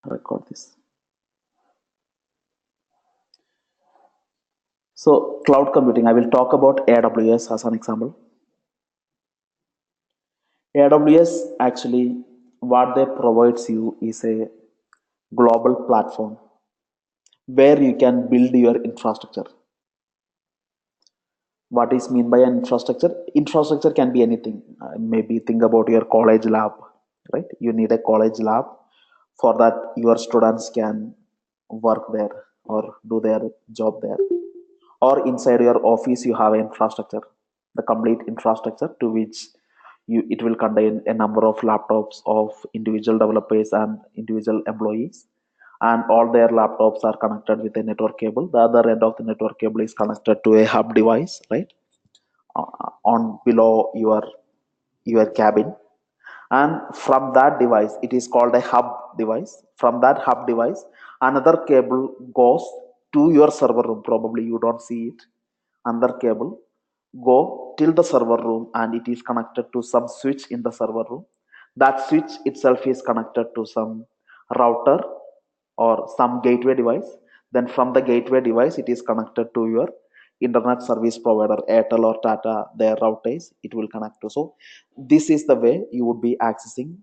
record this. So cloud computing, I will talk about AWS as an example. AWS actually what they provides you is a global platform where you can build your infrastructure. What is mean by an infrastructure? Infrastructure can be anything. Maybe think about your college lab, right? You need a college lab. For that your students can work there or do their job there, or inside your office you have an infrastructure, the complete infrastructure to which it will contain a number of laptops of individual developers and individual employees, and all their laptops are connected with a network cable. The other end of the network cable is connected to a hub device, right? On below your cabin, and from that device, it is called a hub device. From that hub device another cable goes to your server room. Probably you don't see it. Another cable go till the server room and it is connected to some switch in the server room. That switch itself is connected to some router or some gateway device. Then from the gateway device it is connected to your internet service provider, Airtel or Tata, their routers it will connect to. So this is the way you would be accessing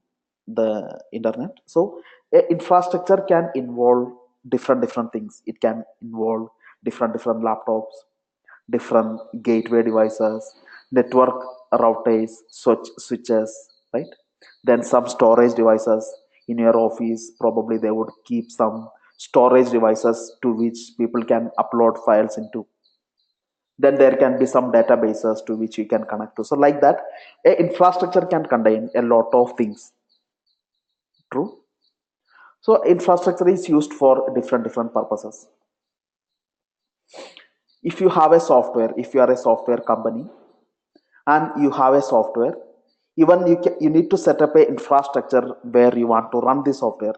the internet. So infrastructure can involve different things. It can involve different laptops, different gateway devices, network routers, switches, right? Then some storage devices. In your office probably they would keep some storage devices to which people can upload files into. Then there can be some databases to which you can connect to. So like that, a infrastructure can contain a lot of things. True. So infrastructure is used for different purposes. If you have a software, if you are a software company and you have a software, even you need to set up a infrastructure where you want to run the software,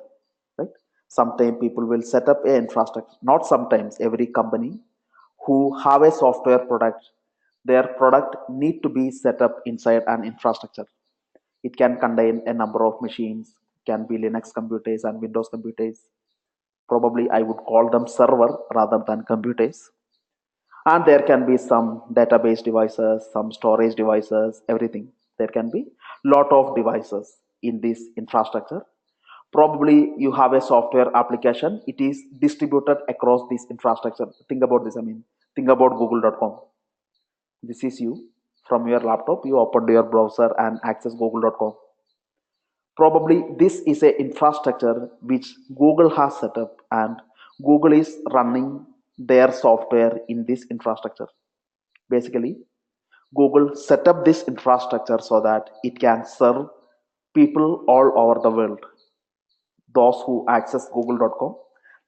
right? Sometimes people will set up a infrastructure. Not sometimes, every company who have a software product, their product need to be set up inside an infrastructure. It can contain a number of machines, can be Linux computers and Windows computers. Probably I would call them server rather than computers. And there can be some database devices, some storage devices, everything. There can be lot of devices in this infrastructure. Probably you have a software application, it is distributed across this infrastructure. Think about this. I mean, think about google.com. This is you. From your laptop you open your browser and access google.com. Probably this is a infrastructure which Google has set up, and Google is running their software in this infrastructure. Basically, Google set up this infrastructure so that it can serve people all over the world. Those who access google.com,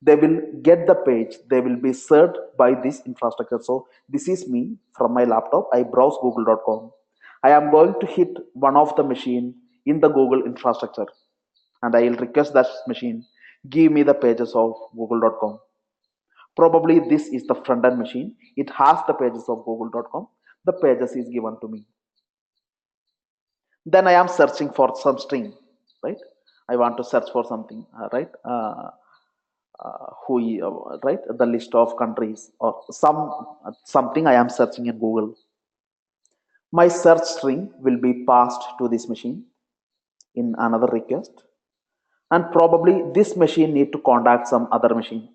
they will get the page, they will be served by this infrastructure. So this is me. From my laptop I browse google.com. I am going to hit one of the machine in the Google infrastructure, and I will request that machine give me the pages of google.com. Probably this is the front end machine, it has the pages of google.com. The pages is given to me. Then I am searching for some string, right? I want to search for something, right? Right, the list of countries or something I am searching in Google. My search string will be passed to this machine in another request, and probably this machine need to contact some other machine,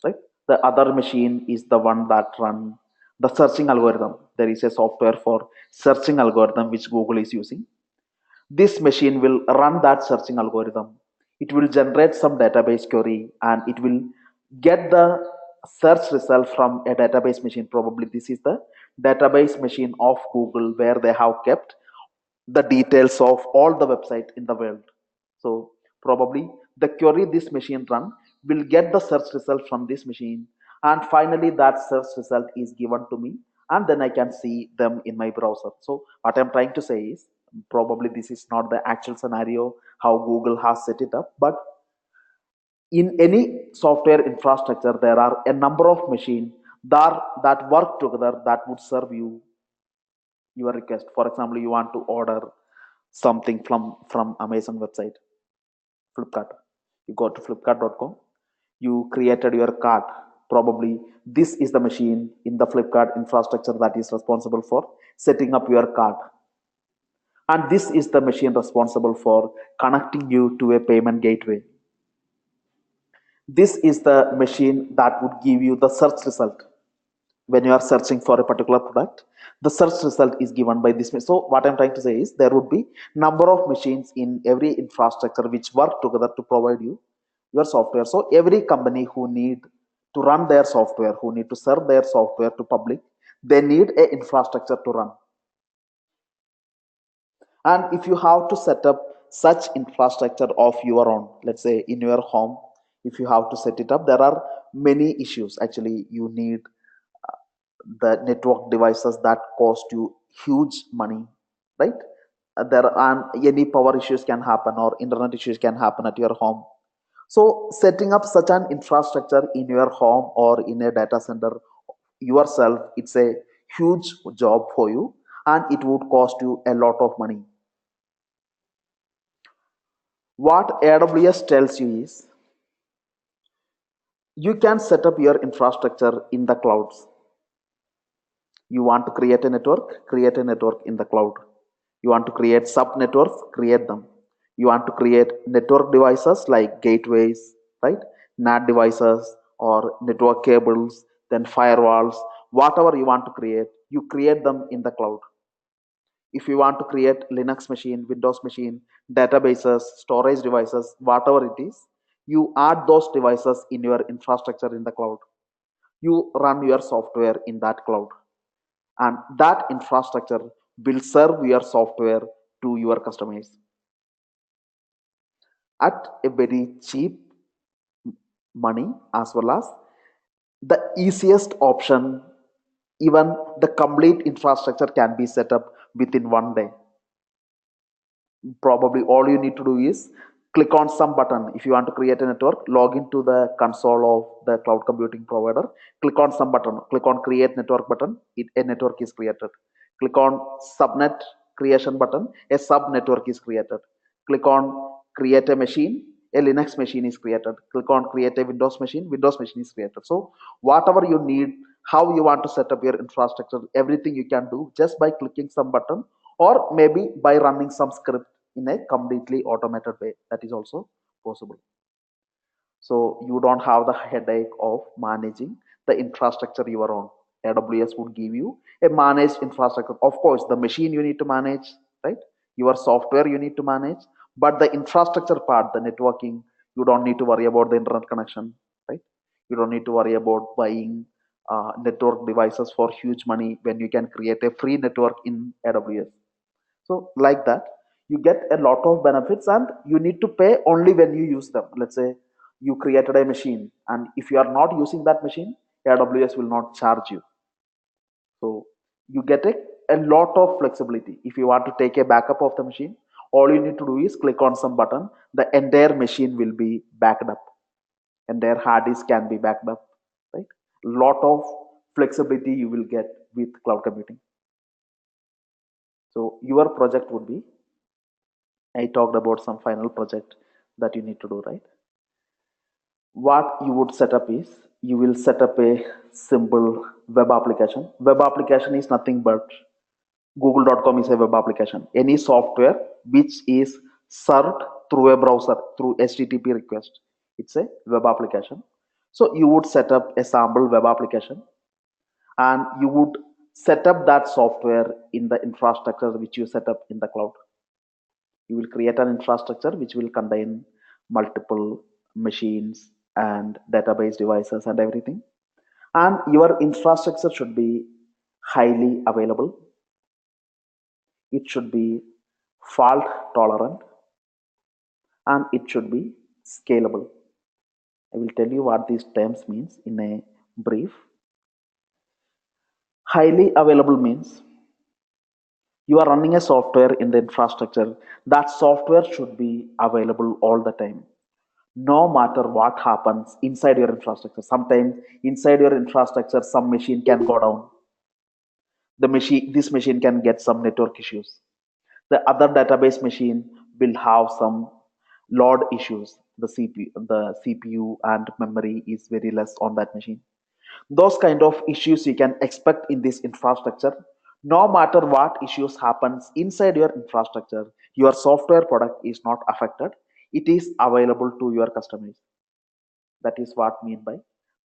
right? The other machine is the one that run the searching algorithm. There is a software for searching algorithm which Google is using. This machine will run that searching algorithm. It will generate some database query and it will get the search result from a database machine. Probably this is the database machine of Google where they have kept the details of all the website in the world. So probably the query this machine run will get the search result from this machine, and finally that search result is given to me, and then I can see them in my browser. So what I'm trying to say is, probably this is not the actual scenario how Google has set it up, but in any software infrastructure there are a number of machines that work together that would serve you your request. For example, you want to order something from Amazon website, Flipkart. You go to flipkart.com, you created your cart. Probably this is the machine in the Flipkart infrastructure that is responsible for setting up your cart. And this is the machine responsible for connecting you to a payment gateway. This is the machine that would give you the search result. When you are searching for a particular product, the search result is given by this. So what I'm trying to say is there would be number of machines in every infrastructure which work together to provide you your software. So every company who need to run their software, who need to serve their software to public, they need a infrastructure to run. And if you have to set up such infrastructure of your own, let's say in your home, if you have to set it up, there are many issues. Actually, you need the network devices that cost you huge money, right? There are any power issues can happen or internet issues can happen at your home. So setting up such an infrastructure in your home or in a data center yourself, it's a huge job for you and it would cost you a lot of money. What AWS tells you is you can set up your infrastructure in the clouds. You want to create a network in the cloud. You want to create sub networks, create them. You want to create network devices like gateways, right? NAT devices or network cables, then firewalls, whatever you want to create, you create them in the cloud. If you want to create Linux machine, Windows machine, databases, storage devices, whatever it is, you add those devices in your infrastructure in the cloud. You run your software in that cloud, and that infrastructure will serve your software to your customers at a very cheap money, as well as the easiest option. Even the complete infrastructure can be set up within one day. Probably all you need to do is click on some button. If you want to create a network, log into the console of the cloud computing provider, click on some button, click on create network button, a network is created. Click on subnet creation button, a sub network is created. Click on create a machine, a Linux machine is created. Click on create a Windows machine, Windows machine is created. So whatever you need, how you want to set up your infrastructure, everything you can do just by clicking some button, or maybe by running some script in a completely automated way. That is also possible. So you don't have the headache of managing the infrastructure your own. AWS would give you a managed infrastructure. Of course, the machine you need to manage, right? Your software you need to manage, but the infrastructure part, the networking, you don't need to worry about the internet connection, right? You don't need to worry about buying network devices for huge money when you can create a free network in AWS. So like that, you get a lot of benefits and you need to pay only when you use them. Let's say you created a machine and if you are not using that machine, AWS will not charge you. So you get a lot of flexibility. If you want to take a backup of the machine, all you need to do is click on some button. The entire machine will be backed up. Entire hard disk can be backed up. Right? Lot of flexibility you will get with cloud computing. So your project would be, I talked about some final project that you need to do, right? What you would set up is you will set up a simple web application. Web application is nothing but google.com is a web application. Any software which is served through a browser through HTTP request, it's a web application. So you would set up a sample web application and you would set up that software in the infrastructure which you set up in the cloud. You will create an infrastructure which will contain multiple machines and database devices and everything, and your infrastructure should be highly available. It should be fault tolerant and it should be scalable. I will tell you what these terms means in a brief. Highly available means you are running a software in the infrastructure. That software should be available all the time, no matter what happens inside your infrastructure. Sometimes inside your infrastructure some machine can go down, this machine can get some network issues, the other database machine will have some load issues, the CPU and memory is very less on that machine. Those kind of issues you can expect in this infrastructure. No matter what issues happens inside your infrastructure, your software product is not affected. It is available to your customers. That is what mean by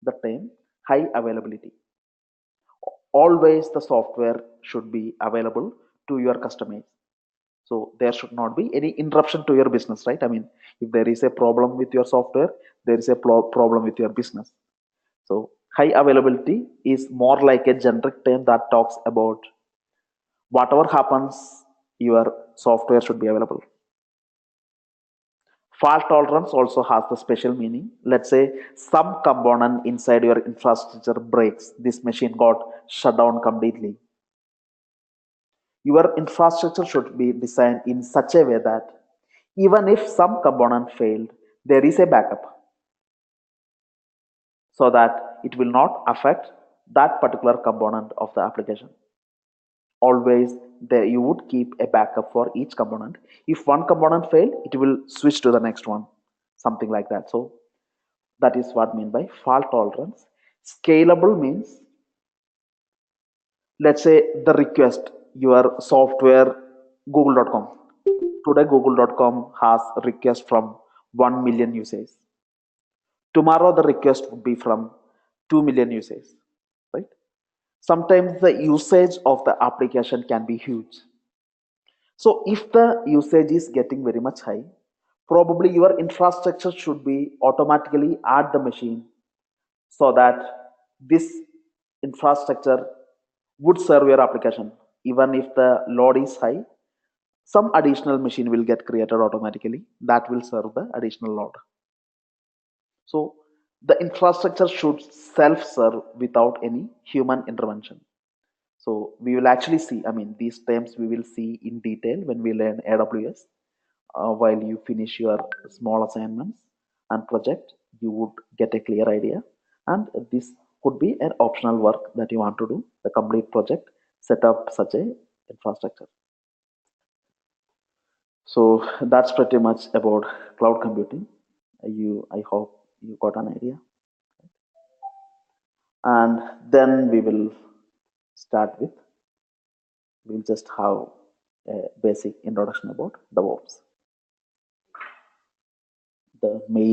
the term high availability. Always the software should be available to your customers. So there should not be any interruption to your business, right? I mean, if there is a problem with your software, there is a problem with your business. So high availability is more like a generic term that talks about whatever happens, your software should be available. Fault tolerance also has the special meaning. Let's say some component inside your infrastructure breaks, this machine got shut down completely. Your infrastructure should be designed in such a way that even if some component failed, there is a backup so that it will not affect that particular component of the application. Always there you would keep a backup for each component. If one component fail, it will switch to the next one, something like that. So that is what I mean by fault tolerance. Scalable means, let's say the request, your software, google.com. Today google.com has request from 1 million users. Tomorrow the request would be from 2 million users, right? Sometimes the usage of the application can be huge. So if the usage is getting very much high, probably your infrastructure should be automatically add the machine so that this infrastructure would serve your application. Even if the load is high, some additional machine will get created automatically that will serve the additional load. So the infrastructure should self-serve without any human intervention. So we will actually see, I mean, these terms we will see in detail when we learn AWS. While you finish your small assignments and project, you would get a clear idea. And this could be an optional work that you want to do, the complete project, set up such a infrastructure. So that's pretty much about cloud computing. I hope you got an idea. And then we'll just have a basic introduction about DevOps. The main